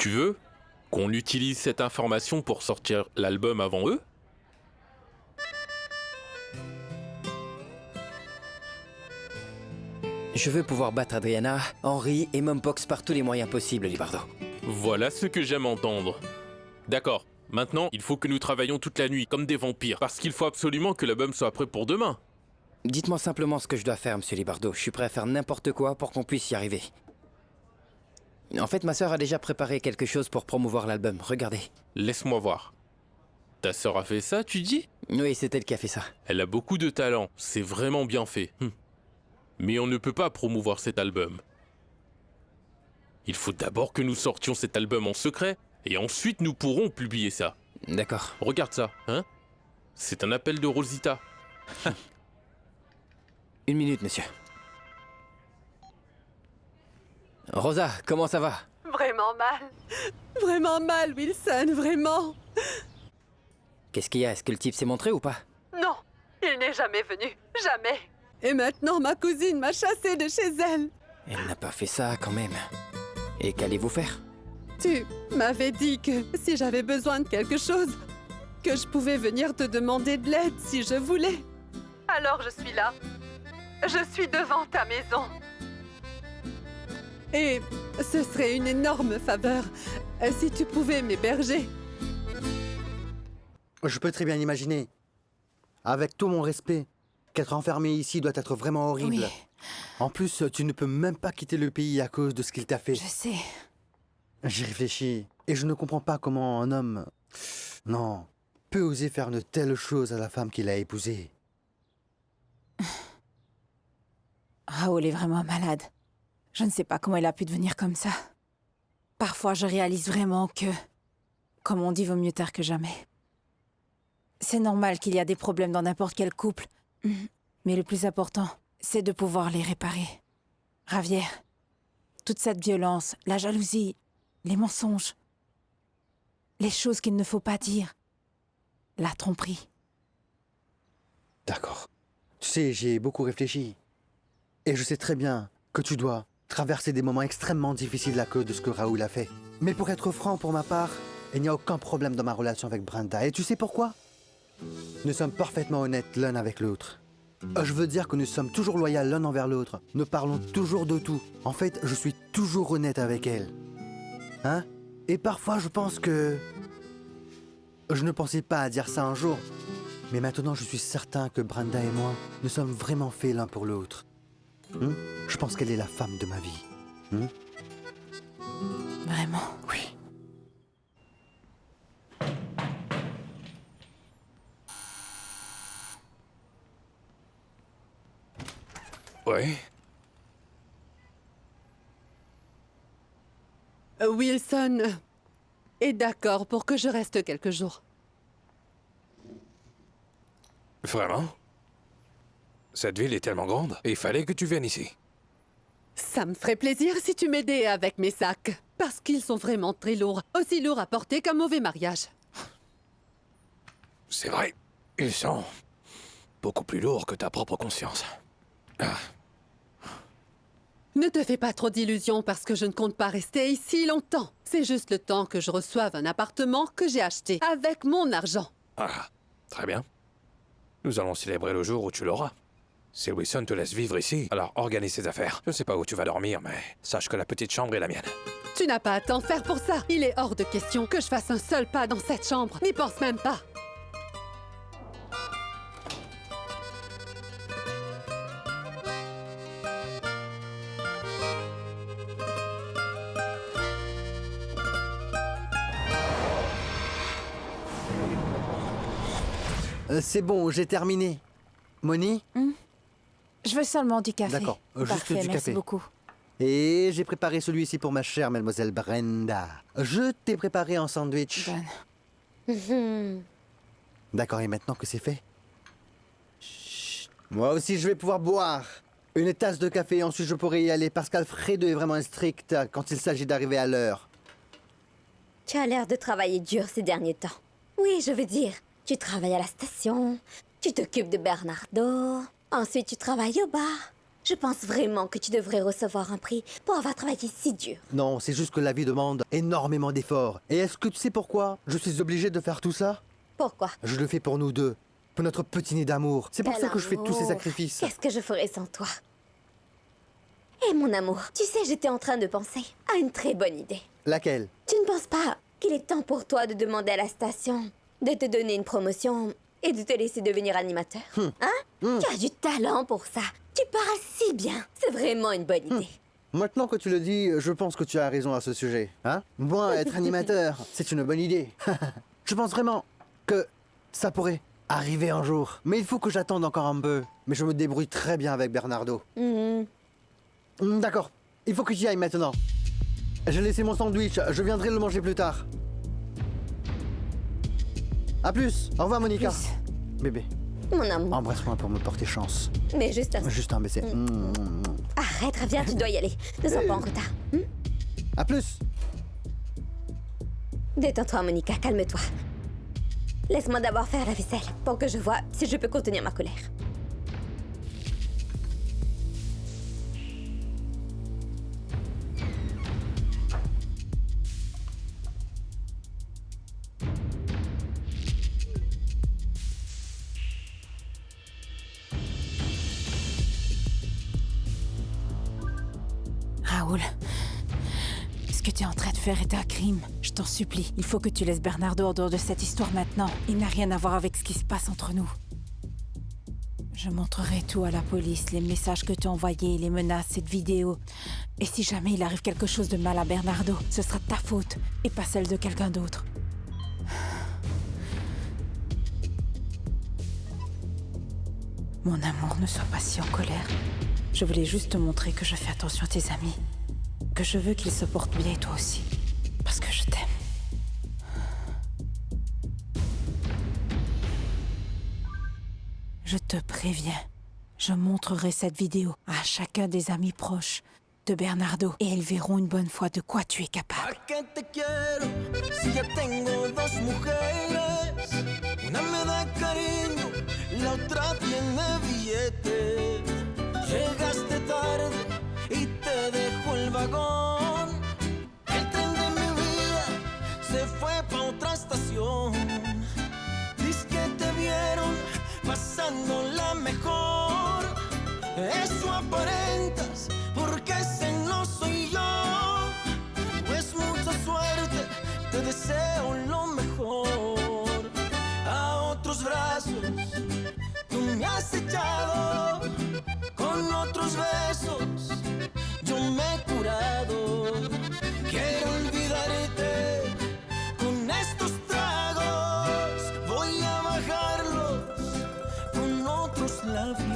Tu veux qu'on utilise cette information pour sortir l'album avant eux? Je veux pouvoir battre Adriana, Henry et Mumpox par tous les moyens possibles, Libardo. Voilà ce que j'aime entendre. D'accord. Maintenant, il faut que nous travaillions toute la nuit, comme des vampires, parce qu'il faut absolument que l'album soit prêt pour demain. Dites-moi simplement ce que je dois faire, monsieur Libardo. Je suis prêt à faire n'importe quoi pour qu'on puisse y arriver. En fait, ma sœur a déjà préparé quelque chose pour promouvoir l'album. Regardez. Laisse-moi voir. Ta sœur a fait ça, tu dis? Oui, c'est elle qui a fait ça. Elle a beaucoup de talent, c'est vraiment bien fait. Mais on ne peut pas promouvoir cet album. Il faut d'abord que nous sortions cet album en secret, et ensuite nous pourrons publier ça. D'accord. Regarde ça, hein? C'est un appel de Rosita. Une minute, monsieur. Rosa, comment ça va? Vraiment mal. Vraiment mal, Wilson, vraiment. Qu'est-ce qu'il y a? Est-ce que le type s'est montré ou pas? Non, il n'est jamais venu. Jamais. Et maintenant, ma cousine m'a chassée de chez elle. Elle n'a pas fait ça, quand même. Et qu'allez-vous faire? Tu m'avais dit que si j'avais besoin de quelque chose, que je pouvais venir te demander de l'aide si je voulais. Alors je suis là. Je suis devant ta maison. Et ce serait une énorme faveur si tu pouvais m'héberger. Je peux très bien imaginer. Avec tout mon respect, qu'être enfermé ici doit être vraiment horrible. Oui. En plus, tu ne peux même pas quitter le pays à cause de ce qu'il t'a fait. Je sais. J'y réfléchis, et je ne comprends pas comment un homme... Non, peut oser faire de telles choses à la femme qu'il a épousée. Raoul est vraiment malade. Je ne sais pas comment il a pu devenir comme ça. Parfois, je réalise vraiment que, comme on dit, vaut mieux tard que jamais. C'est normal qu'il y a des problèmes dans n'importe quel couple. Mais le plus important, c'est de pouvoir les réparer. Javier, toute cette violence, la jalousie, les mensonges, les choses qu'il ne faut pas dire, la tromperie. D'accord. Tu sais, j'ai beaucoup réfléchi. Et je sais très bien que tu dois traverser des moments extrêmement difficiles à cause de ce que Raoul a fait. Mais pour être franc pour ma part, il n'y a aucun problème dans ma relation avec Brenda. Et tu sais pourquoi? Nous sommes parfaitement honnêtes l'un avec l'autre. Je veux dire que nous sommes toujours loyaux l'un envers l'autre. Nous parlons toujours de tout. En fait, je suis toujours honnête avec elle. Hein? Et parfois, je pense que... Je ne pensais pas à dire ça un jour. Mais maintenant, je suis certain que Brenda et moi, nous sommes vraiment faits l'un pour l'autre. Je pense qu'elle est la femme de ma vie. Vraiment? Oui. Ouais. Wilson est d'accord pour que je reste quelques jours. Vraiment? Cette ville est tellement grande, il fallait que tu viennes ici. Ça me ferait plaisir si tu m'aidais avec mes sacs. Parce qu'ils sont vraiment très lourds. Aussi lourds à porter qu'un mauvais mariage. C'est vrai, ils sont beaucoup plus lourds que ta propre conscience. Ah, Ne te fais pas trop d'illusions parce que je ne compte pas rester ici longtemps. C'est juste le temps que je reçoive un appartement que j'ai acheté avec mon argent. ah, très bien. Nous allons célébrer le jour où tu l'auras. Si Wilson te laisse vivre ici, alors organise ses affaires. Je ne sais pas où tu vas dormir, mais sache que la petite chambre est la mienne. Tu n'as pas à t'en faire pour ça. Il est hors de question que je fasse un seul pas dans cette chambre. N'y pense même pas. C'est bon, j'ai terminé. Moni? Je veux seulement du café. D'accord, juste Parfait, du merci café. beaucoup. Et j'ai préparé celui-ci pour ma chère mademoiselle Brenda. Je t'ai préparé un sandwich. Bonne. D'accord, et maintenant que c'est fait? Chut. Moi aussi, je vais pouvoir boire. Une tasse de café, ensuite je pourrai y aller parce qu'Alfredo est vraiment strict quand il s'agit d'arriver à l'heure. Tu as l'air de travailler dur ces derniers temps. Oui, je veux dire, tu travailles à la station, tu t'occupes de Bernardo, ensuite tu travailles au bar. Je pense vraiment que tu devrais recevoir un prix pour avoir travaillé si dur. Non, c'est juste que la vie demande énormément d'efforts. Et est-ce que tu sais pourquoi je suis obligé de faire tout ça? Pourquoi? Je le fais pour nous deux, pour notre petit nid d'amour. C'est pour Quel ça que je fais tous ces amour. sacrifices. Qu'est-ce que je ferais sans toi? Eh mon amour, tu sais, j'étais en train de penser à une très bonne idée. Laquelle? Tu ne penses pas qu'il est temps pour toi de demander à la station de te donner une promotion et de te laisser devenir animateur? Hein? Tu as du talent pour ça. Tu parles si bien. C'est vraiment une bonne idée. Maintenant que tu le dis, je pense que tu as raison à ce sujet. Hein? Moi, être animateur, c'est une bonne idée. Je pense vraiment que ça pourrait arriver un jour. Mais il faut que j'attende encore un peu. Mais je me débrouille très bien avec Bernardo. D'accord, il faut que j'y aille maintenant. J'ai laissé mon sandwich, je viendrai le manger plus tard. À plus, au revoir Monica. Plus. Bébé, Mon amour. embrasse-moi pour me porter chance. Mais juste un... Juste un baiser. Arrête, reviens, tu dois y aller. Ne sois pas en retard. À plus. Détends-toi, Monica, calme-toi. Laisse-moi d'abord faire la vaisselle pour que je vois si je peux contenir ma colère. Raoul, ce que tu es en train de faire est un crime. Je t'en supplie, il faut que tu laisses Bernardo en dehors de cette histoire maintenant. Il n'a rien à voir avec ce qui se passe entre nous. Je montrerai tout à la police, les messages que tu as envoyés, les menaces, cette vidéo. Et si jamais il arrive quelque chose de mal à Bernardo, ce sera de ta faute et pas celle de quelqu'un d'autre. Mon amour, ne sois pas si en colère. Je voulais juste te montrer que je fais attention à tes amis. Que je veux qu'ils se portent bien, et toi aussi. Parce que je t'aime. Je te préviens, je montrerai cette vidéo à chacun des amis proches de Bernardo et ils verront une bonne fois de quoi tu es capable. ¿A qué te quiero si ya tengo dos mujeres? Una me da cariño, la otra tiene billete. Llegaste tarde y te dejo el vagón. El tren de mi vida se fue pa' otra estación. Dice que te vieron pasándola mejor. Eso aparentas porque ese no soy yo. Pues mucha suerte, te deseo lo mejor. A otros brazos tú me has echado. Con otros besos yo me he curado. Quiero olvidarte con estos tragos. Voy a bajarlos con otros labios.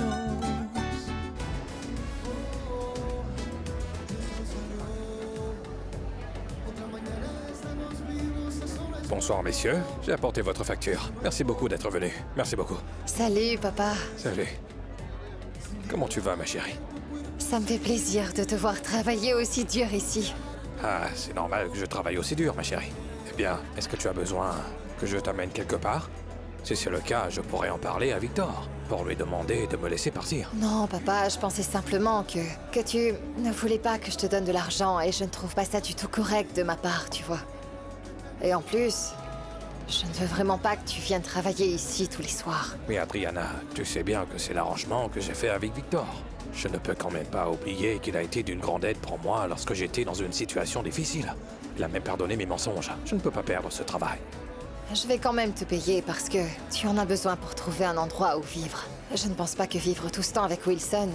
Bonsoir, messieurs. J'ai apporté votre facture. Merci beaucoup d'être venu. Merci beaucoup. Salut, papa. Salut. Comment tu vas, ma chérie? Ça me fait plaisir de te voir travailler aussi dur ici. Ah, c'est normal que je travaille aussi dur, ma chérie. Eh bien, est-ce que tu as besoin que je t'amène quelque part? Si c'est le cas, je pourrais en parler à Victor, pour lui demander de me laisser partir. Non, papa, je pensais simplement que tu ne voulais pas que je te donne de l'argent et je ne trouve pas ça du tout correct de ma part, tu vois. Et en plus, je ne veux vraiment pas que tu viennes travailler ici tous les soirs. Mais Adriana, tu sais bien que c'est l'arrangement que j'ai fait avec Victor. Je ne peux quand même pas oublier qu'il a été d'une grande aide pour moi lorsque j'étais dans une situation difficile. Il a même pardonné mes mensonges. Je ne peux pas perdre ce travail. Je vais quand même te payer parce que tu en as besoin pour trouver un endroit où vivre. Je ne pense pas que vivre tout ce temps avec Wilson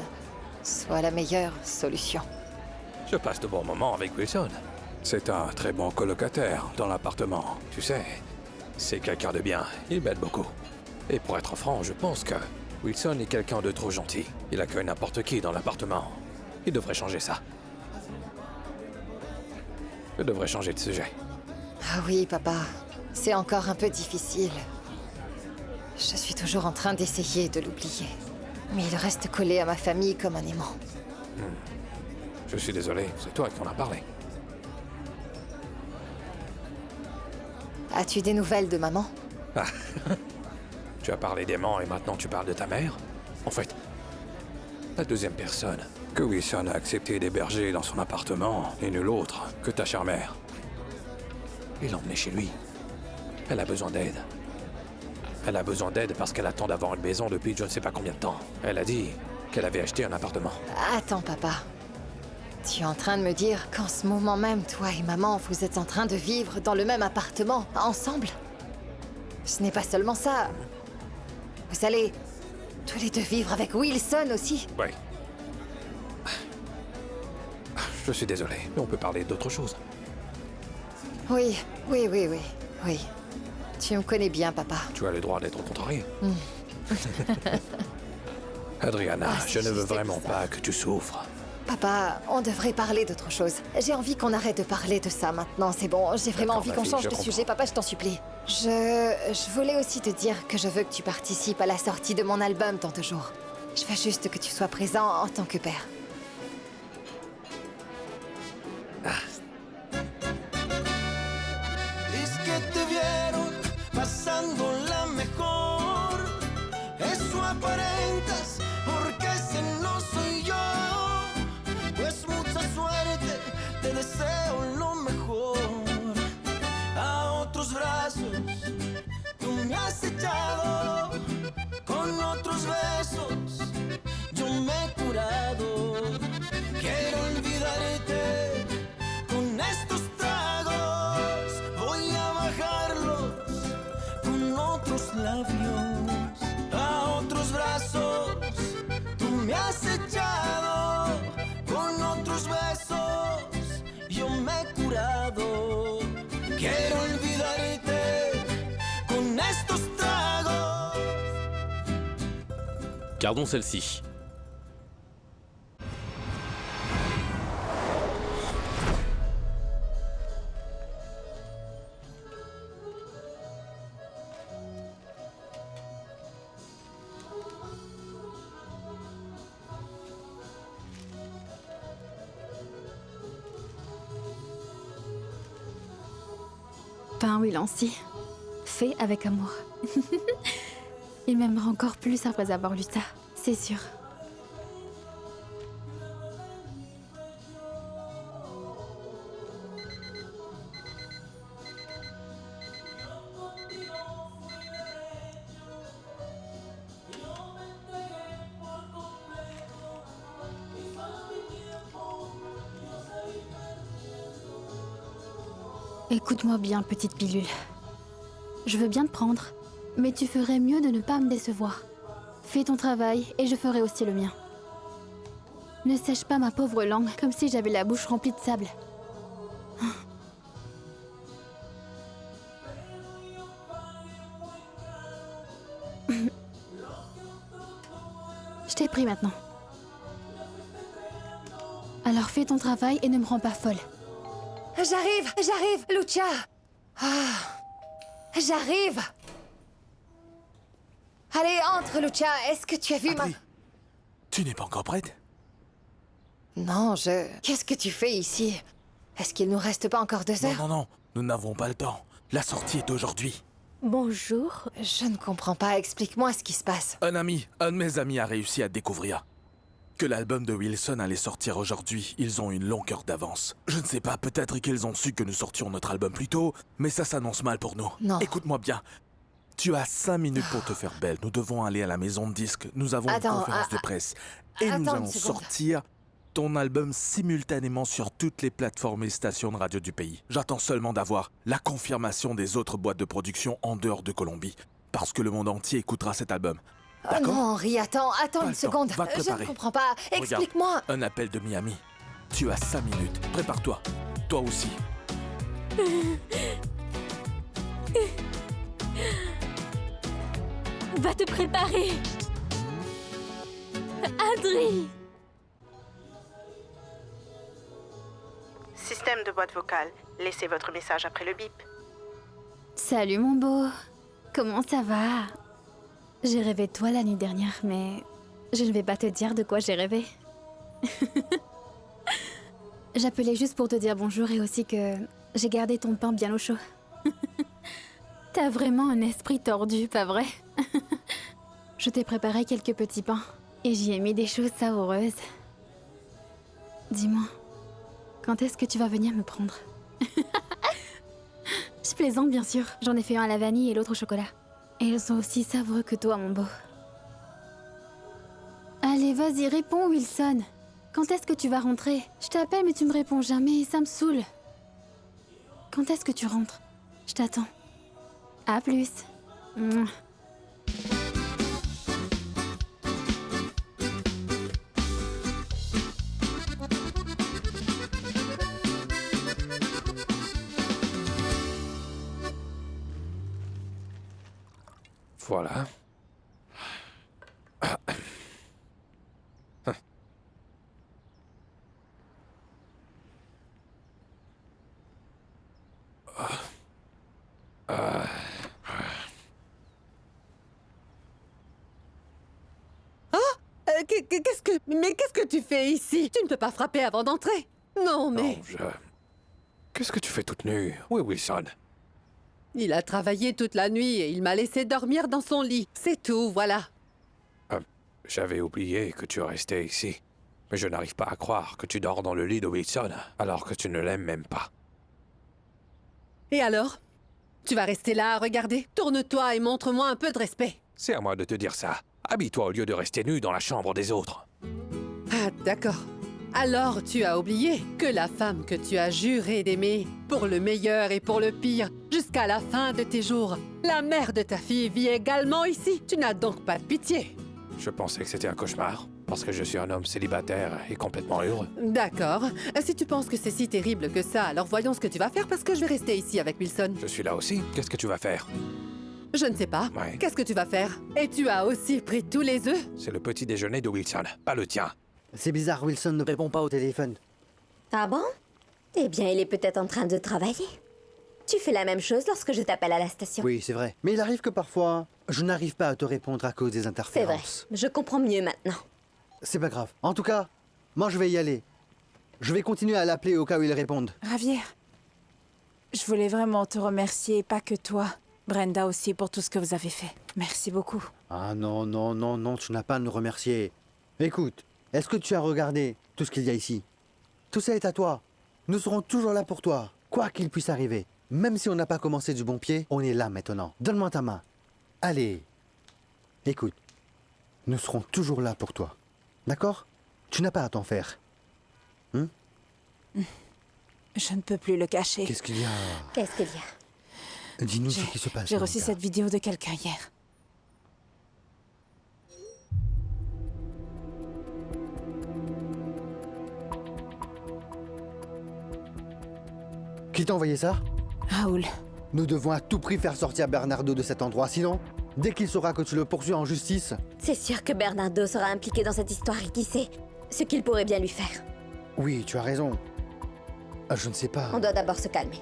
soit la meilleure solution. Je passe de bons moments avec Wilson. C'est un très bon colocataire dans l'appartement. Tu sais, c'est quelqu'un de bien. Il m'aide beaucoup. Et pour être franc, je pense que Wilson est quelqu'un de trop gentil. Il accueille n'importe qui dans l'appartement. Il devrait changer ça. Je devrais changer de sujet. Ah oui, papa. C'est encore un peu difficile. Je suis toujours en train d'essayer de l'oublier. Mais il reste collé à ma famille comme un aimant. Je suis désolé, c'est toi qui en as parlé. As-tu des nouvelles de maman? Tu as parlé d'aimant et maintenant tu parles de ta mère? En fait, La deuxième personne que Wilson a accepté d'héberger dans son appartement n'est nulle autre que ta chère mère. Il l'a emmenée chez lui. Elle a besoin d'aide. Elle a besoin d'aide parce qu'elle attend d'avoir une maison depuis je ne sais pas combien de temps. Elle a dit qu'elle avait acheté un appartement. Attends, papa. Tu es en train de me dire qu'en ce moment même, toi et maman, vous êtes en train de vivre dans le même appartement, ensemble? Ce n'est pas seulement ça. Vous allez tous les deux vivre avec Wilson aussi. Oui. Je suis désolé, mais on peut parler d'autre chose. Oui. Tu me connais bien, papa. Tu as le droit d'être contrarié. Adriana, Ah, si je ne veux je sais vraiment ça. pas que tu souffres. Papa, on devrait parler d'autre chose. J'ai envie qu'on arrête de parler de ça maintenant, c'est bon. J'ai vraiment D'accord, envie ma qu'on fille, change je de comprends. sujet, papa, je t'en supplie. Je voulais aussi te dire que je veux que tu participes à la sortie de mon album dans 2 jours. Je veux juste que tu sois présent en tant que père. Es que te vieron pasándola mejor. Eso aparentas porque ese no soy yo. Pues mucha suerte, te deseo lo mejor. A otros brazos tú me has echado. Con otros besos yo me he curado. Quiero olvidarte con estos tragos. Voy a bajarlos con otros labios. A otros brazos tú me has echado. Con otros besos yo me he curado. Quiero olvidarte con estos tragos. Gardons celle-ci. Pain Willancy, fait avec amour. Il m'aimera encore plus après avoir lu ça, c'est sûr. Écoute-moi bien, petite pilule. Je veux bien te prendre, mais tu ferais mieux de ne pas me décevoir. Fais ton travail et je ferai aussi le mien. Ne sèche pas ma pauvre langue comme si j'avais la bouche remplie de sable. Je t'ai pris maintenant. Alors fais ton travail et ne me rends pas folle. J'arrive, Lucia. J'arrive. Allez, entre, Lucia. Est-ce que tu as vu ma... Adri, tu n'es pas encore prête? Non, Qu'est-ce que tu fais ici? Est-ce qu'il nous reste pas encore 2 heures? Non, nous n'avons pas le temps. La sortie est aujourd'hui. Bonjour. Je ne comprends pas. Explique-moi ce qui se passe. Un de mes amis a réussi à découvrir que l'album de Wilson allait sortir aujourd'hui. Ils ont une longueur d'avance. Je ne sais pas, peut-être qu'ils ont su que nous sortions notre album plus tôt, mais ça s'annonce mal pour nous. Non. Écoute-moi bien. Tu as 5 minutes pour te faire belle. Nous devons aller à la maison de disques. Nous avons une conférence de presse. Et nous attends allons une seconde. sortir ton album simultanément sur toutes les plateformes et stations de radio du pays. J'attends seulement d'avoir la confirmation des autres boîtes de production en dehors de Colombie. Parce que le monde entier écoutera cet album. Oh D'accord? non, Henri, attends Pas une le temps. seconde. Va te Je ne préparer. comprends pas. Regarde. Explique-moi. Un appel de Miami. Tu as 5 minutes. Prépare-toi. Toi aussi. Va te préparer. Adri. Système de boîte vocale. Laissez votre message après le bip. Salut mon beau. Comment ça va? J'ai rêvé de toi la nuit dernière, mais je ne vais pas te dire de quoi j'ai rêvé. J'appelais juste pour te dire bonjour et aussi que j'ai gardé ton pain bien au chaud. T'as vraiment un esprit tordu, pas vrai? Je t'ai préparé quelques petits pains. Et j'y ai mis des choses savoureuses. Dis-moi, quand est-ce que tu vas venir me prendre? Je plaisante bien sûr. J'en ai fait un à la vanille et l'autre au chocolat. Et ils sont aussi savoureux que toi, mon beau. Allez, vas-y, réponds, Wilson. Quand est-ce que tu vas rentrer? Je t'appelle mais tu me réponds jamais et ça me saoule. Quand est-ce que tu rentres? Je t'attends. À plus. Mouah. Voilà. Qu'est-ce que tu fais ici? Tu ne peux pas frapper avant d'entrer. Non, mais... Non, Qu'est-ce que tu fais toute nue? Où est Wilson? Il a travaillé toute la nuit et il m'a laissé dormir dans son lit. C'est tout, voilà. J'avais oublié que tu restais ici. Mais je n'arrive pas à croire que tu dors dans le lit de Wilson, alors que tu ne l'aimes même pas. Et alors? Tu vas rester là à regarder? Tourne-toi et montre-moi un peu de respect. C'est à moi de te dire ça. Habille-toi au lieu de rester nu dans la chambre des autres. Ah, d'accord. Alors tu as oublié que la femme que tu as juré d'aimer, pour le meilleur et pour le pire, jusqu'à la fin de tes jours, la mère de ta fille vit également ici. Tu n'as donc pas de pitié. Je pensais que c'était un cauchemar, parce que je suis un homme célibataire et complètement heureux. D'accord. Si tu penses que c'est si terrible que ça, alors voyons ce que tu vas faire parce que je vais rester ici avec Wilson. Je suis là aussi. Qu'est-ce que tu vas faire? Je ne sais pas. Ouais. Qu'est-ce que tu vas faire? Et tu as aussi pris tous les œufs? C'est le petit déjeuner de Wilson, pas le tien. C'est bizarre, Wilson ne répond pas au téléphone. Ah bon? Eh bien, il est peut-être en train de travailler. Tu fais la même chose lorsque je t'appelle à la station. Oui, c'est vrai. Mais il arrive que parfois, je n'arrive pas à te répondre à cause des C'est vrai. interférences. Je comprends mieux maintenant. C'est pas grave. En tout cas, moi je vais y aller. Je vais continuer à l'appeler au cas où il répondent. Javier, je voulais vraiment te remercier, pas que toi. Brenda aussi pour tout ce que vous avez fait. Merci beaucoup. Ah non, non, non, non, tu n'as pas à nous remercier. Écoute, est-ce que tu as regardé tout ce qu'il y a ici? Tout ça est à toi. Nous serons toujours là pour toi, quoi qu'il puisse arriver. Même si on n'a pas commencé du bon pied, on est là maintenant. Donne-moi ta main. Allez. Écoute, nous serons toujours là pour toi. D'accord? Tu n'as pas à t'en faire. Je ne peux plus le cacher. Qu'est-ce qu'il y a? Qu'est-ce qu'il y a? Dis-nous ce qui se passe. J'ai reçu Monica. cette vidéo de quelqu'un hier. Qui t'a envoyé ça? Raoul, Nous devons à tout prix faire sortir Bernardo de cet endroit, sinon, dès qu'il saura que tu le poursuis en justice... C'est sûr que Bernardo sera impliqué dans cette histoire et qui sait ce qu'il pourrait bien lui faire. Oui, tu as raison. Je ne sais pas. On doit d'abord se calmer.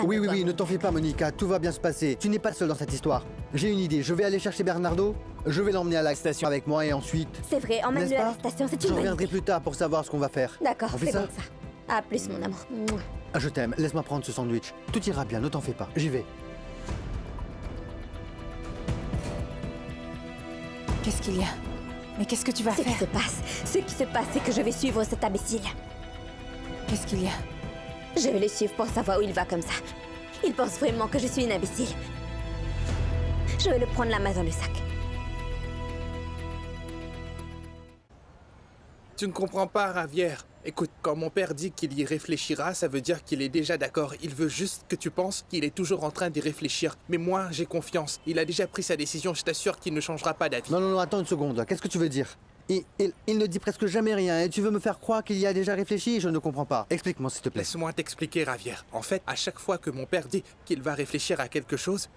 Oui, Calme-toi. ne t'en fais pas, Monica, tout va bien se passer. Tu n'es pas seule dans cette histoire. J'ai une idée, je vais aller chercher Bernardo, je vais l'emmener à la station avec moi et ensuite... C'est vrai, emmène-le N'est-ce à pas? la station, c'est Je une bonne reviendrai idée. plus tard pour savoir ce qu'on va faire. D'accord, On fait c'est ça bon ça. À plus, mon amour. Mouah. Je t'aime, laisse-moi prendre ce sandwich. Tout ira bien, ne t'en fais pas. J'y vais. qu'est-ce qu'il y a? Mais qu'est-ce que tu vas Ce qui faire? se passe, c'est que je vais suivre cet imbécile. Qu'est-ce qu'il y a? Je vais le suivre pour savoir où il va comme ça. Il pense vraiment que je suis une imbécile. Je vais le prendre la main dans le sac. Tu ne comprends pas, Ravière. Écoute, quand mon père dit qu'il y réfléchira, ça veut dire qu'il est déjà d'accord. Il veut juste que tu penses qu'il est toujours en train d'y réfléchir. Mais moi, j'ai confiance. Il a déjà pris sa décision, je t'assure qu'il ne changera pas d'avis. Non, attends une seconde. Qu'est-ce que tu veux dire? Il ne dit presque jamais rien et tu veux me faire croire qu'il y a déjà réfléchi? Je ne comprends pas. Explique-moi, s'il te plaît. Laisse-moi t'expliquer, Ravière. En fait, à chaque fois que mon père dit qu'il va réfléchir à quelque chose,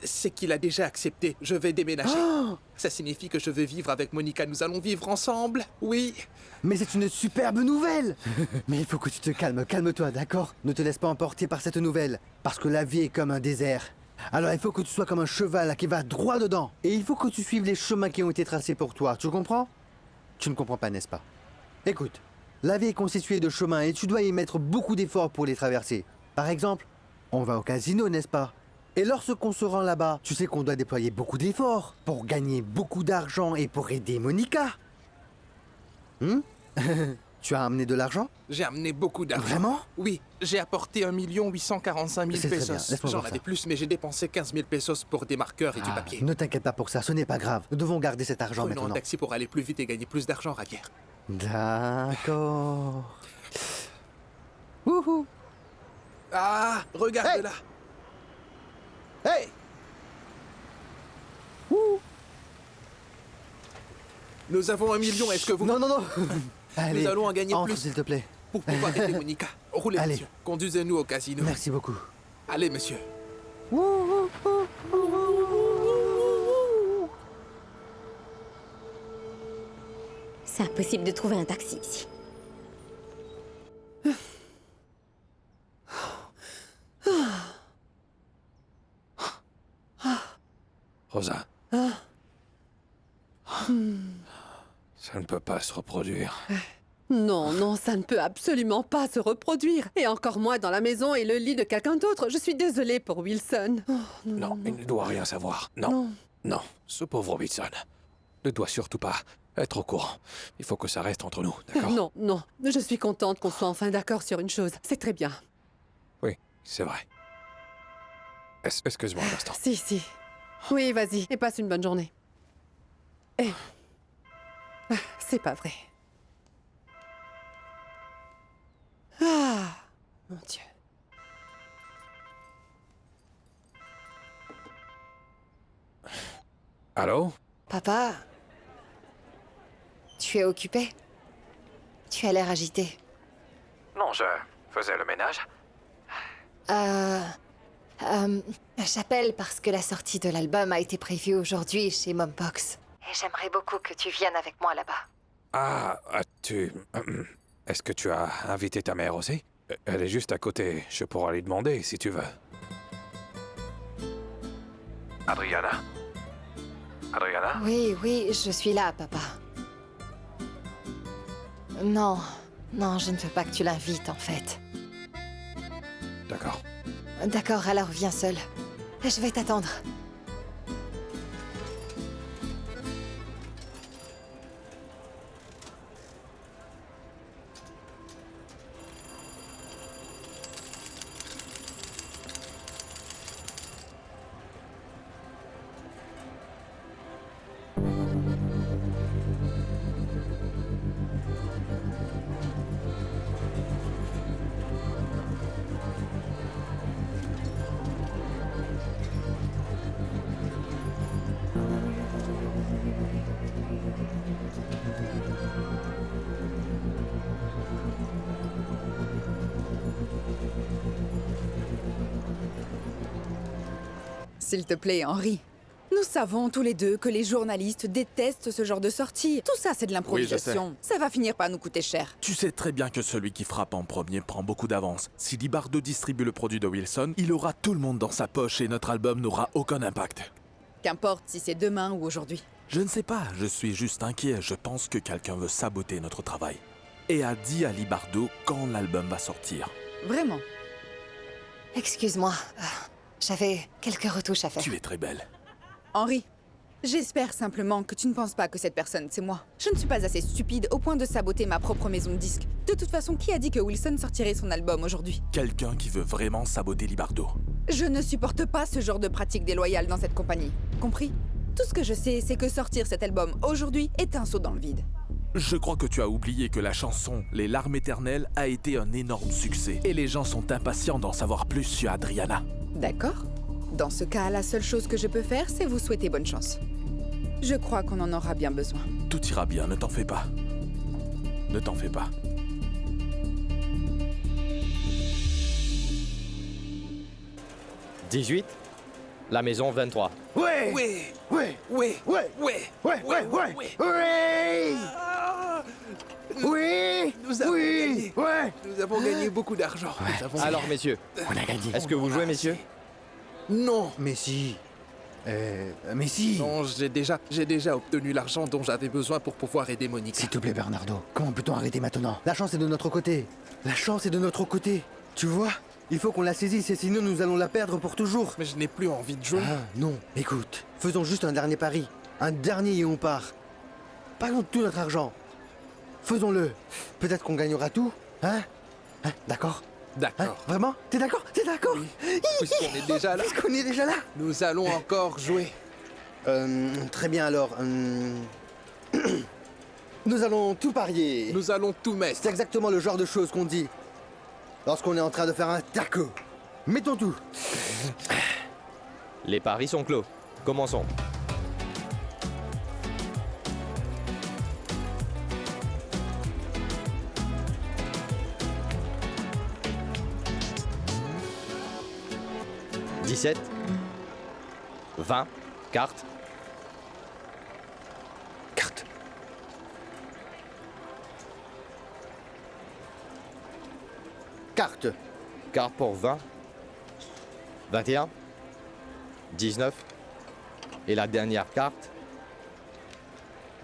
c'est qu'il a déjà accepté. Je vais déménager. Oh! Ça signifie que je vais vivre avec Monica. Nous allons vivre ensemble. Oui. Mais c'est une superbe nouvelle. Mais il faut que tu te calmes, calme-toi, d'accord? Ne te laisse pas emporter par cette nouvelle, parce que la vie est comme un désert. Alors il faut que tu sois comme un cheval qui va droit dedans. Et il faut que tu suives les chemins qui ont été tracés pour toi, tu comprends? Tu ne comprends pas, n'est-ce pas? Écoute, la vie est constituée de chemins et tu dois y mettre beaucoup d'efforts pour les traverser. Par exemple, on va au casino, n'est-ce pas? Et lorsqu'on se rend là-bas, tu sais qu'on doit déployer beaucoup d'efforts pour gagner beaucoup d'argent et pour aider Monica. Tu as amené de l'argent? J'ai amené beaucoup d'argent. Vraiment? Oui, j'ai apporté 1 845 000 C'est très bien, pesos. laisse-moi J'en voir avais ça. plus, mais j'ai dépensé 15 000 pesos pour des marqueurs et du papier. Ne t'inquiète pas pour ça, ce n'est pas grave. Nous devons garder cet argent Prenons un maintenant. taxi pour aller plus vite et gagner plus d'argent, Javier. D'accord. Wouhou! Ah, regarde là! Hey! Nous avons 1 million, est-ce que vous... Non, non, non. Allez, nous allons en gagner entre, plus. s'il te plaît. Pour pouvoir aider Monica. Roulez, Allez. monsieur. Conduisez-nous au casino. Merci beaucoup. Allez, monsieur. C'est impossible de trouver un taxi ici. Rosa. Ça ne peut pas se reproduire. Non, non, ça ne peut absolument pas se reproduire. Et encore moins dans la maison et le lit de quelqu'un d'autre. Je suis désolée pour Wilson. Oh, Non, il ne doit rien savoir. Non. Non, ce pauvre Wilson ne doit surtout pas être au courant. Il faut que ça reste entre nous, d'accord? Non, non. Je suis contente qu'on soit enfin d'accord sur une chose. C'est très bien. Oui, c'est vrai. Excuse-moi un instant. Si, si. Oui, vas-y. Et passe une bonne journée. Eh. Ah, c'est pas vrai. Ah, mon Dieu. Allô? Papa, tu es occupé? Tu as l'air agité. Non, je faisais le ménage. J'appelle parce que la sortie de l'album a été prévue aujourd'hui chez Mombox. Et j'aimerais beaucoup que tu viennes avec moi là-bas. Ah, est-ce que tu as invité ta mère aussi? Elle est juste à côté. Je pourrais lui demander si tu veux. Adriana? Adriana? Oui, oui, je suis là, papa. Non, non, je ne veux pas que tu l'invites, en fait. D'accord. D'accord, alors viens seul. Je vais t'attendre. S'il te plaît, Henri. Nous savons tous les deux que les journalistes détestent ce genre de sortie. Tout ça, c'est de l'improvisation. Ça va finir par nous coûter cher. Tu sais très bien que celui qui frappe en premier prend beaucoup d'avance. Si Libardo distribue le produit de Wilson, il aura tout le monde dans sa poche et notre album n'aura aucun impact. Qu'importe si c'est demain ou aujourd'hui. Je ne sais pas, je suis juste inquiet. Je pense que quelqu'un veut saboter notre travail. Et a dit à Libardo quand l'album va sortir. Vraiment? Excuse-moi, j'avais quelques retouches à faire. Tu es très belle. Henri, j'espère simplement que tu ne penses pas que cette personne, c'est moi. Je ne suis pas assez stupide au point de saboter ma propre maison de disques. De toute façon, qui a dit que Wilson sortirait son album aujourd'hui? Quelqu'un qui veut vraiment saboter Libardo. Je ne supporte pas ce genre de pratique déloyale dans cette compagnie. Compris? Tout ce que je sais, c'est que sortir cet album aujourd'hui est un saut dans le vide. Je crois que tu as oublié que la chanson Les larmes éternelles a été un énorme succès. Et les gens sont impatients d'en savoir plus sur Adriana. D'accord. Dans ce cas, la seule chose que je peux faire, c'est vous souhaiter bonne chance. Je crois qu'on en aura bien besoin. Tout ira bien, ne t'en fais pas. Ne t'en fais pas. « 18, la maison 23. Ouais! Oui! Ouais! Oui! Ouais! Oui! Ouais! Ouais! Ouais! Oui! Oui! Nous avons gagné. Ouais! Nous avons gagné beaucoup d'argent. Nous avons Alors, messieurs, On a gagné. est-ce que vous jouez, messieurs? Non! Mais si. Mais si. Non, j'ai déjà obtenu l'argent dont j'avais besoin pour pouvoir aider Monica. S'il te plaît, Bernardo. Comment peut-on arrêter maintenant? La chance est de notre côté. La chance est de notre côté. Tu vois? Il faut qu'on la saisisse et sinon nous allons la perdre pour toujours. Mais je n'ai plus envie de jouer. Ah, non. Écoute, faisons juste un dernier pari. Un dernier et on part. Parlons de tout notre argent. faisons-le. Peut-être qu'on gagnera tout, hein? D'accord? D'accord. Hein? Vraiment? T'es d'accord? T'es d'accord? Puisqu'on est déjà là. Puisqu'on est déjà là. Nous allons encore jouer. Très bien alors. Nous allons tout parier. Nous allons tout mettre. C'est exactement le genre de choses qu'on dit lorsqu'on est en train de faire un taco. Mettons tout. Les paris sont clos. Commençons. « 17 20 cartes. Carte. Carte. Carte pour 20 21 19 et la dernière carte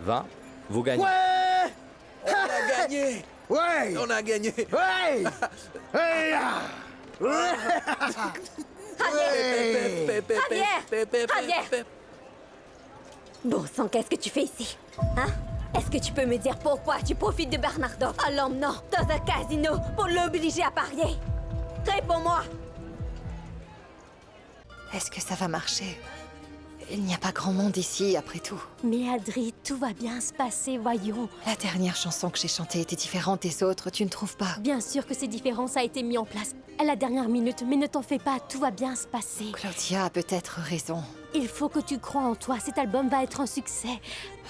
20. Vous gagnez. Ouais! On a gagné. Ouais! On a gagné. Ouais! Hey! Ouais! Javier! Bon sang, qu'est-ce que tu fais ici? Hein? Est-ce que tu peux me dire pourquoi tu profites de Bernardo en l'emmenant dans un casino pour l'obliger à parier? Réponds-moi! Est-ce que ça va marcher? Il n'y a pas grand monde ici, après tout. Mais Adri, tout va bien se passer, voyons. La dernière chanson que j'ai chantée était différente des autres, tu ne trouves pas? Bien sûr que ces différences a été mis en place à la dernière minute, mais ne t'en fais pas, tout va bien se passer. Claudia a peut-être raison. Il faut que tu crois en toi, cet album va être un succès.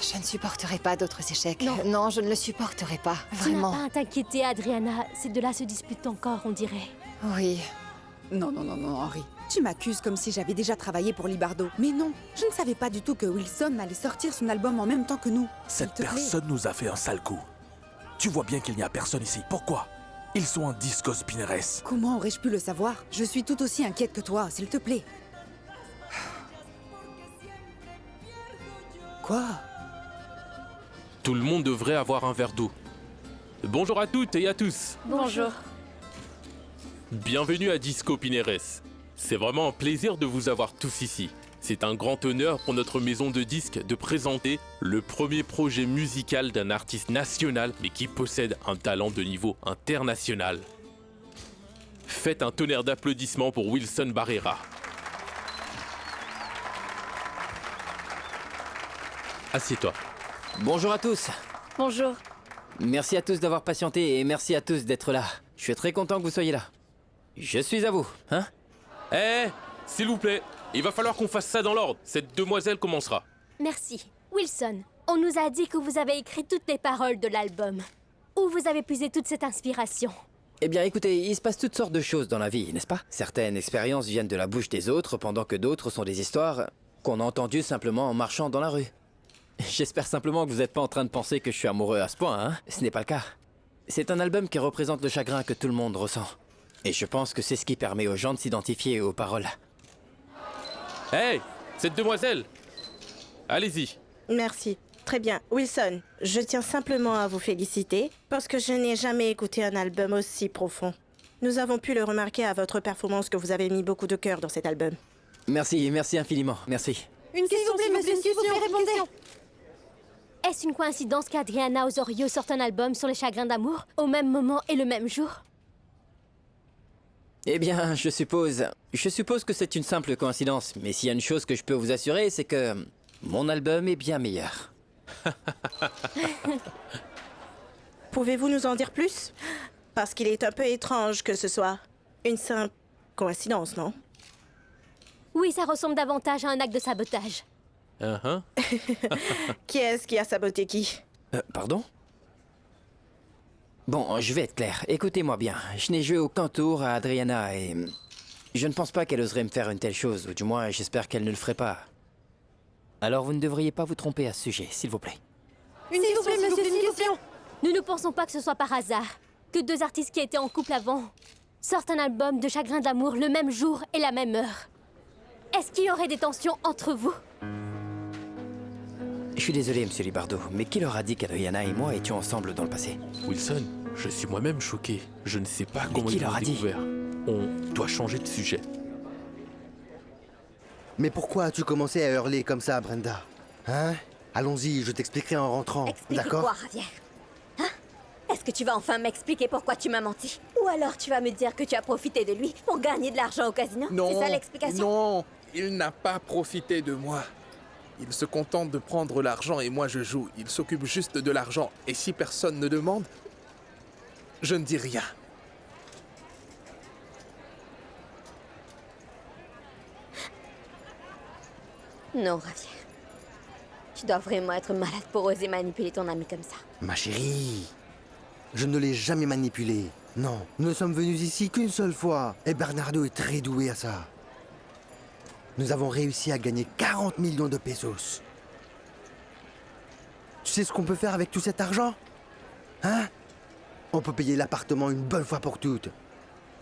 Je ne supporterai pas d'autres échecs. Non. Non, je ne le supporterai pas, vraiment. Tu n'as pas à t'inquiéter, Adriana. Ces deux-là se disputent encore, on dirait. Oui. Non, Henri. Tu m'accuses comme si j'avais déjà travaillé pour Libardo. Mais non, je ne savais pas du tout que Wilson allait sortir son album en même temps que nous. Cette personne nous a fait un sale coup. Tu vois bien qu'il n'y a personne ici. Pourquoi? Ils sont en disco spineres. Comment aurais-je pu le savoir? Je suis tout aussi inquiète que toi, s'il te plaît. Quoi? Tout le monde devrait avoir un verre d'eau. Bonjour à toutes et à tous. Bonjour. Bienvenue à Disco Pineres. C'est vraiment un plaisir de vous avoir tous ici. C'est un grand honneur pour notre maison de disques de présenter le premier projet musical d'un artiste national mais qui possède un talent de niveau international. Faites un tonnerre d'applaudissements pour Wilson Barrera. Assieds-toi. Bonjour à tous. Bonjour. Merci à tous d'avoir patienté et merci à tous d'être là. Je suis très content que vous soyez là. Je suis à vous, hein? S'il vous plaît, il va falloir qu'on fasse ça dans l'ordre. Cette demoiselle commencera. Merci. Wilson, on nous a dit que vous avez écrit toutes les paroles de l'album. Où vous avez puisé toute cette inspiration? Eh bien écoutez, il se passe toutes sortes de choses dans la vie, n'est-ce pas? Certaines expériences viennent de la bouche des autres, pendant que d'autres sont des histoires qu'on a entendues simplement en marchant dans la rue. J'espère simplement que vous n'êtes pas en train de penser que je suis amoureux à ce point, hein? Ce n'est pas le cas. C'est un album qui représente le chagrin que tout le monde ressent. Et je pense que c'est ce qui permet aux gens de s'identifier aux paroles. Hey, cette demoiselle! Allez-y. Merci. Très bien. Wilson, je tiens simplement à vous féliciter parce que je n'ai jamais écouté un album aussi profond. Nous avons pu le remarquer à votre performance que vous avez mis beaucoup de cœur dans cet album. Merci, merci infiniment, merci. Une question, s'il vous plaît, monsieur, s'il vous plaît, répondez. Est-ce une coïncidence qu'Adriana Osorio sorte un album sur les chagrins d'amour au même moment et le même jour? Eh bien, je suppose que c'est une simple coïncidence. Mais s'il y a une chose que je peux vous assurer, c'est que mon album est bien meilleur. Pouvez-vous nous en dire plus? Parce qu'il est un peu étrange que ce soit une simple coïncidence, non? Oui, ça ressemble davantage à un acte de sabotage. Qui est-ce qui a saboté qui? Pardon? Bon, je vais être clair. Écoutez-moi bien. Je n'ai joué aucun tour à Adriana et... je ne pense pas qu'elle oserait me faire une telle chose, ou du moins j'espère qu'elle ne le ferait pas. Alors vous ne devriez pas vous tromper à ce sujet, s'il vous plaît. S'il vous plaît, monsieur, une question. Nous ne pensons pas que ce soit par hasard que deux artistes qui étaient en couple avant sortent un album de chagrin d'amour le même jour et la même heure. Est-ce qu'il y aurait des tensions entre vous? Je suis désolé, monsieur Libardo, mais qui leur a dit qu'Adriana et moi étions ensemble dans le passé? Wilson, je suis moi-même choqué. Je ne sais pas comment qui ils leur l'ont a dit? découvert. On doit changer de sujet. Mais pourquoi as-tu commencé à hurler comme ça, Brenda? Hein? Allons-y, je t'expliquerai en rentrant, Explique d'accord? quoi, Javier? Hein? que tu vas enfin m'expliquer pourquoi tu m'as menti? Ou alors tu vas me dire que tu as profité de lui pour gagner de l'argent au casino? Non, c'est ça l'explication? non, il n'a pas profité de moi. Il se contente de prendre l'argent et moi je joue. Il s'occupe juste de l'argent. Et si personne ne demande, je ne dis rien. Non, Javier. Tu dois vraiment être malade pour oser manipuler ton ami comme ça. Ma chérie, je ne l'ai jamais manipulé. Non, nous ne sommes venus ici qu'une seule fois. Et Bernardo est très doué à ça. Nous avons réussi à gagner 40 millions de pesos. Tu sais ce qu'on peut faire avec tout cet argent? Hein? On peut payer l'appartement une bonne fois pour toutes.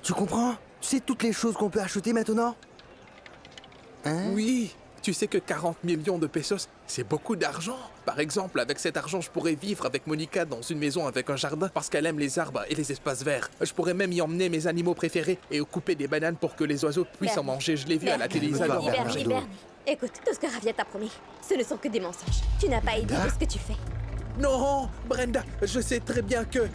Tu comprends? Tu sais toutes les choses qu'on peut acheter maintenant? Hein? Oui, tu sais que 40 millions de pesos, c'est beaucoup d'argent. Par exemple, avec cet argent, je pourrais vivre avec Monica dans une maison avec un jardin parce qu'elle aime les arbres et les espaces verts. Je pourrais même y emmener mes animaux préférés et couper des bananes pour que les oiseaux puissent en manger. Je l'ai vu à la télévision. Bernie. Écoute, tout ce que Javier t'a promis, ce ne sont que des mensonges. Tu n'as pas idée de ce que tu fais. Non, Brenda, je sais très bien que...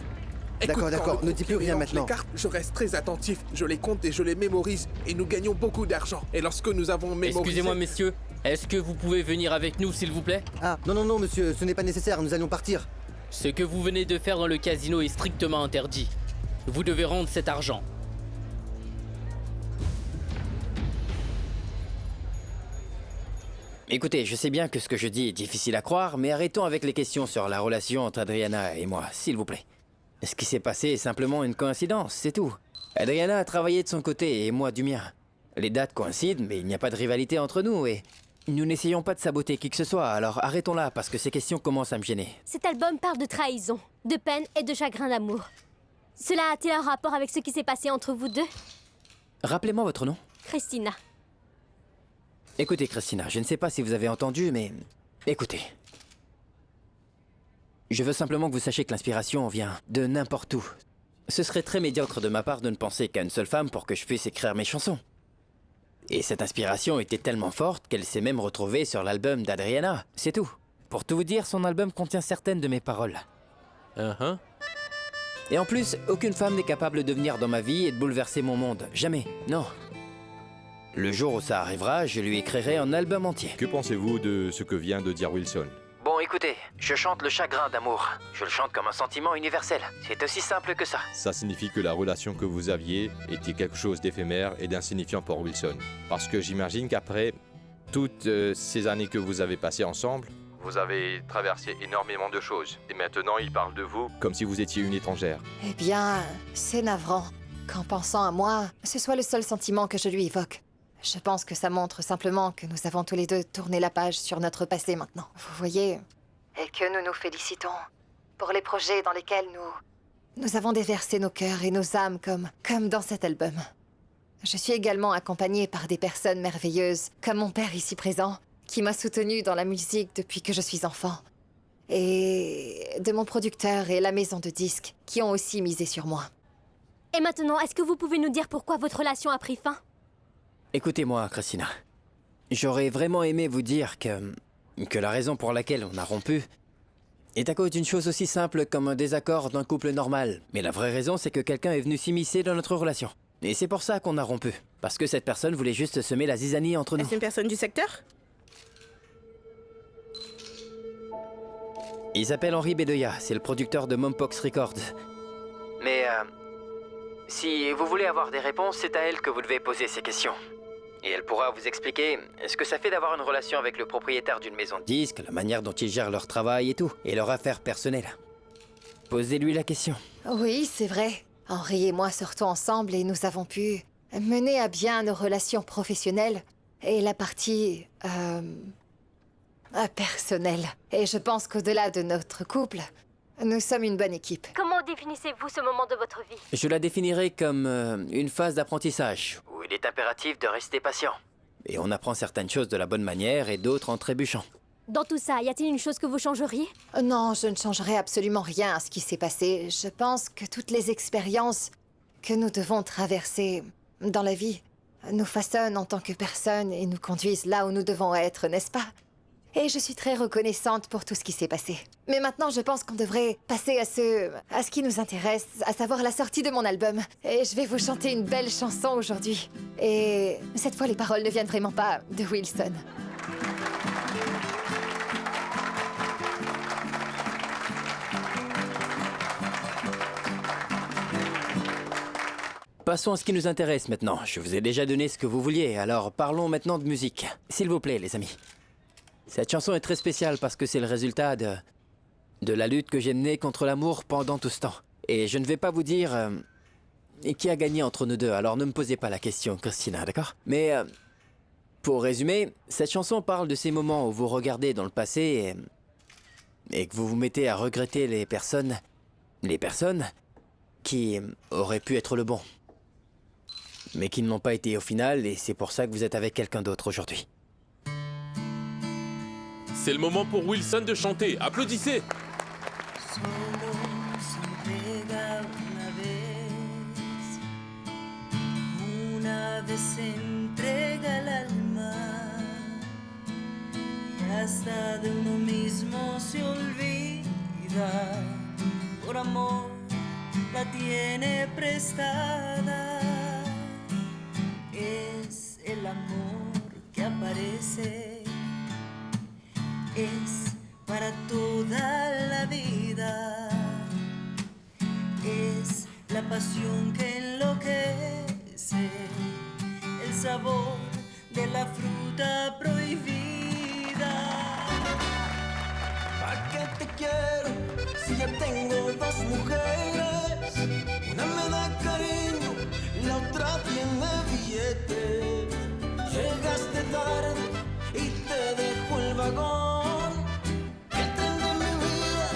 Écoute, D'accord, ne dis plus rien maintenant. Les cartes, je reste très attentif, je les compte et je les mémorise, et nous gagnons beaucoup d'argent. Et lorsque nous avons mémorisé... Excusez-moi, messieurs, est-ce que vous pouvez venir avec nous, s'il vous plaît? Ah, non, monsieur, ce n'est pas nécessaire, nous allons partir. Ce que vous venez de faire dans le casino est strictement interdit. Vous devez rendre cet argent. Écoutez, je sais bien que ce que je dis est difficile à croire, mais arrêtons avec les questions sur la relation entre Adriana et moi, s'il vous plaît. Ce qui s'est passé est simplement une coïncidence, c'est tout. Adriana a travaillé de son côté et moi du mien. Les dates coïncident, mais il n'y a pas de rivalité entre nous et... Nous n'essayons pas de saboter qui que ce soit, alors arrêtons là parce que ces questions commencent à me gêner. Cet album parle de trahison, de peine et de chagrin d'amour. Cela a-t-il un rapport avec ce qui s'est passé entre vous deux? Rappelez-moi votre nom. Christina. Écoutez, Christina, je ne sais pas si vous avez entendu, mais... Écoutez. Je veux simplement que vous sachiez que l'inspiration vient de n'importe où. Ce serait très médiocre de ma part de ne penser qu'à une seule femme pour que je puisse écrire mes chansons. Et cette inspiration était tellement forte qu'elle s'est même retrouvée sur l'album d'Adriana. C'est tout. Pour tout vous dire, son album contient certaines de mes paroles. Et en plus, aucune femme n'est capable de venir dans ma vie et de bouleverser mon monde. Jamais. Non. Le jour où ça arrivera, je lui écrirai un album entier. Que pensez-vous de ce que vient de dire Wilson? Bon, écoutez, je chante le chagrin d'amour. Je le chante comme un sentiment universel. C'est aussi simple que ça. Ça signifie que la relation que vous aviez était quelque chose d'éphémère et d'insignifiant pour Wilson. Parce que j'imagine qu'après toutes ces années que vous avez passées ensemble, vous avez traversé énormément de choses. Et maintenant, il parle de vous comme si vous étiez une étrangère. Eh bien, c'est navrant qu'en pensant à moi, ce soit le seul sentiment que je lui évoque. Je pense que ça montre simplement que nous avons tous les deux tourné la page sur notre passé maintenant. Vous voyez? Et que nous nous félicitons pour les projets dans lesquels nous avons déversé nos cœurs et nos âmes comme dans cet album. Je suis également accompagnée par des personnes merveilleuses, comme mon père ici présent, qui m'a soutenue dans la musique depuis que je suis enfant. Et de mon producteur et la maison de disques, qui ont aussi misé sur moi. Et maintenant, est-ce que vous pouvez nous dire pourquoi votre relation a pris fin? Écoutez-moi, Christina. J'aurais vraiment aimé vous dire que la raison pour laquelle on a rompu est à cause d'une chose aussi simple comme un désaccord d'un couple normal. Mais la vraie raison, c'est que quelqu'un est venu s'immiscer dans notre relation. Et c'est pour ça qu'on a rompu. Parce que cette personne voulait juste semer la zizanie entre nous. Est-ce une personne du secteur? Il s'appelle Henri Bedoya, c'est le producteur de Mompox Records. Mais si vous voulez avoir des réponses, c'est à elle que vous devez poser ces questions. Et elle pourra vous expliquer ce que ça fait d'avoir une relation avec le propriétaire d'une maison de disques, la manière dont ils gèrent leur travail et tout, et leurs affaires personnelles. Posez-lui la question. Oui, c'est vrai. Henri et moi sortons ensemble et nous avons pu mener à bien nos relations professionnelles et la partie personnelle. Et je pense qu'au-delà de notre couple, nous sommes une bonne équipe. Comment définissez-vous ce moment de votre vie? Je la définirais comme une phase d'apprentissage, où il est impératif de rester patient. Et on apprend certaines choses de la bonne manière et d'autres en trébuchant. Dans tout ça, y a-t-il une chose que vous changeriez? Non, je ne changerai absolument rien à ce qui s'est passé. Je pense que toutes les expériences que nous devons traverser dans la vie nous façonnent en tant que personne et nous conduisent là où nous devons être, n'est-ce pas? Et je suis très reconnaissante pour tout ce qui s'est passé. Mais maintenant, je pense qu'on devrait passer à ce qui nous intéresse, à savoir la sortie de mon album. Et je vais vous chanter une belle chanson aujourd'hui. Et cette fois, les paroles ne viennent vraiment pas de Wilson. Passons à ce qui nous intéresse maintenant. Je vous ai déjà donné ce que vous vouliez, alors parlons maintenant de musique. S'il vous plaît, les amis. Cette chanson est très spéciale parce que c'est le résultat de la lutte que j'ai menée contre l'amour pendant tout ce temps. Et je ne vais pas vous dire qui a gagné entre nous deux, alors ne me posez pas la question, Christina, d'accord? Mais pour résumer, cette chanson parle de ces moments où vous regardez dans le passé et que vous vous mettez à regretter les personnes qui auraient pu être le bon, mais qui ne l'ont pas été au final, et c'est pour ça que vous êtes avec quelqu'un d'autre aujourd'hui. C'est le moment pour Wilson de chanter. Applaudissez! Una vez entrega el alma y hasta de uno mismo se olvida. Por amor la tiene prestada. Es el amor que aparece. Es para toda la vida. Es la pasión que enloquece. El sabor de la fruta prohibida. ¿Pa' qué te quiero si ya tengo dos mujeres? Una me da cariño y la otra tiene billete. Llegaste tarde y te dejo el vagón. El tren de mi vida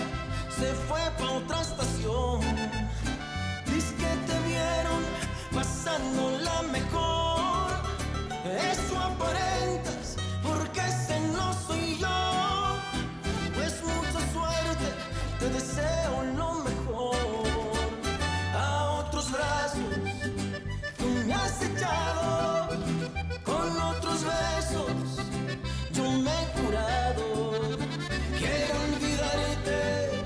se fue pa' otra estación. Dice que te vieron pasándola mejor. Eso aparentas porque ese no soy yo. Pues mucha suerte, te deseo lo mejor. A otros brazos tú me has echado. Con otros besos yo me he curado. Quiero olvidarte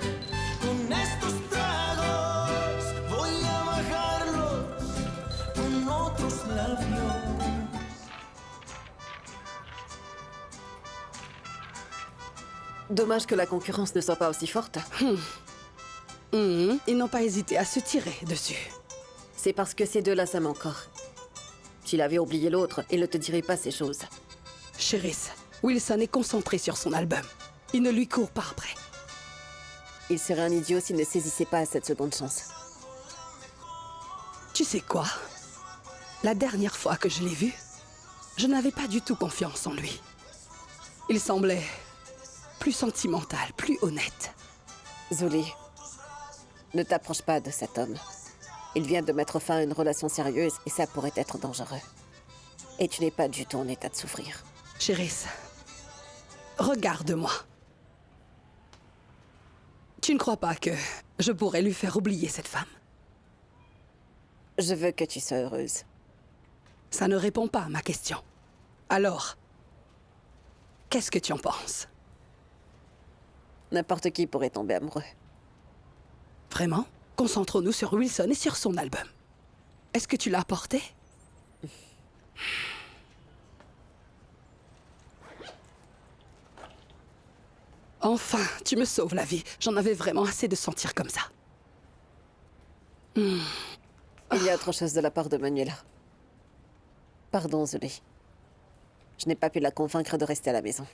con estos tragos. Voy a bajarlos con otros labios. Dommage que la concurrence ne soit pas aussi forte. Ils n'ont pas hésité à se tirer dessus. C'est parce que ces deux-là s'aiment encore. S'il avait oublié l'autre, il ne te dirait pas ces choses. Chéris, Wilson est concentré sur son album. Il ne lui court pas après. Il serait un idiot s'il ne saisissait pas à cette seconde chance. Tu sais quoi? La dernière fois que je l'ai vu, je n'avais pas du tout confiance en lui. Il semblait plus sentimental, plus honnête. Zuli, ne t'approche pas de cet homme. Il vient de mettre fin à une relation sérieuse et ça pourrait être dangereux. Et tu n'es pas du tout en état de souffrir. Chéris, regarde-moi. Tu ne crois pas que je pourrais lui faire oublier cette femme? Je veux que tu sois heureuse. Ça ne répond pas à ma question. Alors, qu'est-ce que tu en penses? N'importe qui pourrait tomber amoureux. Vraiment? Concentrons-nous sur Wilson et sur son album. Est-ce que tu l'as apporté? Enfin, tu me sauves la vie. J'en avais vraiment assez de sentir comme ça. Il y a autre chose de la part de Manuela. Pardon, Zuli. Je n'ai pas pu la convaincre de rester à la maison.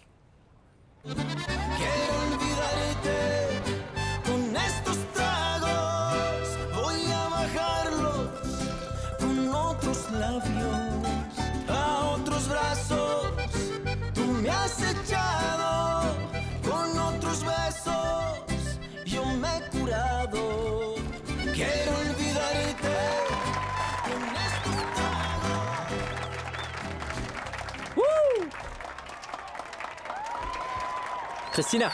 A otros brazos tú me has echado. Con otros besos yo me he curado. Quiero olvidarte con estos tragos. Christina!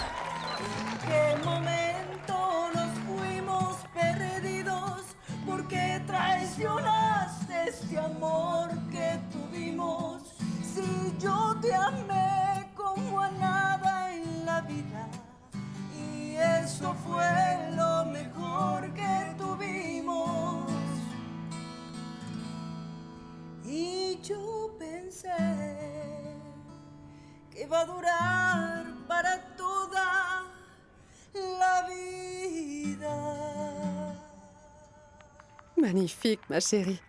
¿En qué momento nos fuimos perdidos? ¿Por qué traicionaste este amor que tuvimos? Si yo te amé como a nada esto fue lo mejor que tuvimos. Y yo pensé que iba a durar para toda la vida. Magnifique, ma chérie.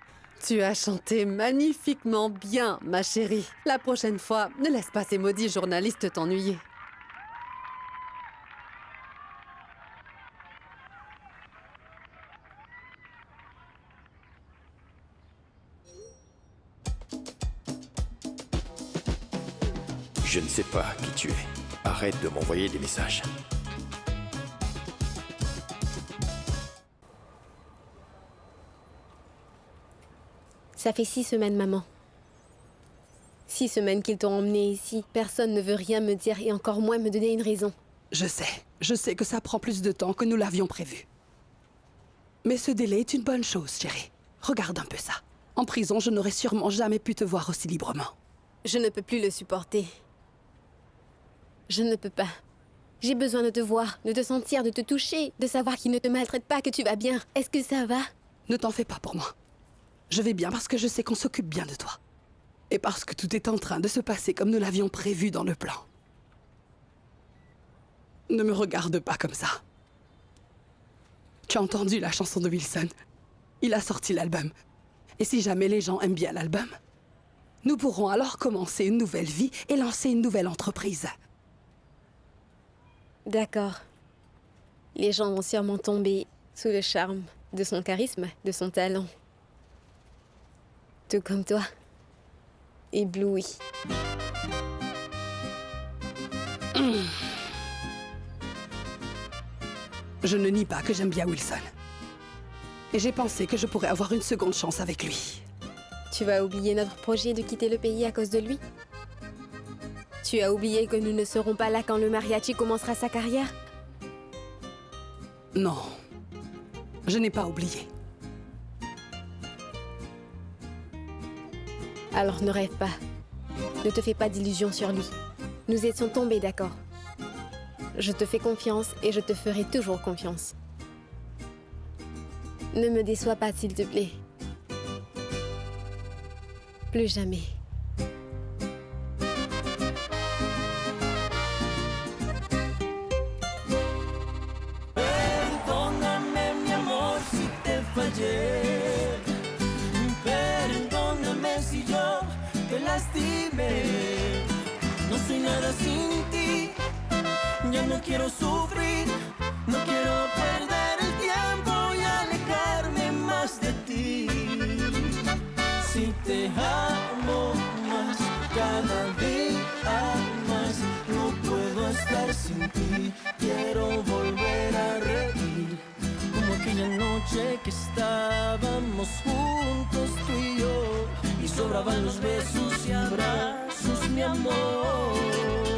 Tu as chanté magnifiquement bien, ma chérie. La prochaine fois, ne laisse pas ces maudits journalistes t'ennuyer. Je ne sais pas qui tu es. Arrête de m'envoyer des messages. Ça fait 6 semaines, maman. 6 semaines qu'ils t'ont emmené ici. Personne ne veut rien me dire et encore moins me donner une raison. Je sais que ça prend plus de temps que nous l'avions prévu. Mais ce délai est une bonne chose, chérie. Regarde un peu ça. En prison, je n'aurais sûrement jamais pu te voir aussi librement. Je ne peux plus le supporter. Je ne peux pas. J'ai besoin de te voir, de te sentir, de te toucher, de savoir qu'il ne te maltraite pas, que tu vas bien. Est-ce que ça va? Ne t'en fais pas pour moi. Je vais bien parce que je sais qu'on s'occupe bien de toi. Et parce que tout est en train de se passer comme nous l'avions prévu dans le plan. Ne me regarde pas comme ça. Tu as entendu la chanson de Wilson? Il a sorti l'album. Et si jamais les gens aiment bien l'album, nous pourrons alors commencer une nouvelle vie et lancer une nouvelle entreprise. D'accord. Les gens vont sûrement tomber sous le charme de son charisme, de son talent. Tout comme toi. Ébloui. Je ne nie pas que j'aime bien Wilson. Et j'ai pensé que je pourrais avoir une seconde chance avec lui. Tu vas oublier notre projet de quitter le pays à cause de lui? Tu as oublié que nous ne serons pas là quand le mariachi commencera sa carrière? Non. Je n'ai pas oublié. Alors ne rêve pas. Ne te fais pas d'illusions sur lui. Nous étions tombés d'accord. Je te fais confiance et je te ferai toujours confiance. Ne me déçois pas, s'il te plaît. Plus jamais. Perdóname, mi amor, si te fallé. Perdóname si yo te lastimé. No soy nada sin ti. Ya no quiero sufrir. No quiero perder el tiempo y alejarme más de ti. Si te amo más, cada día más, no puedo estar sin ti. Quiero volver a reír, como aquella noche que estábamos juntos tú y yo, y sobraban los besos y abrazos, mi amor.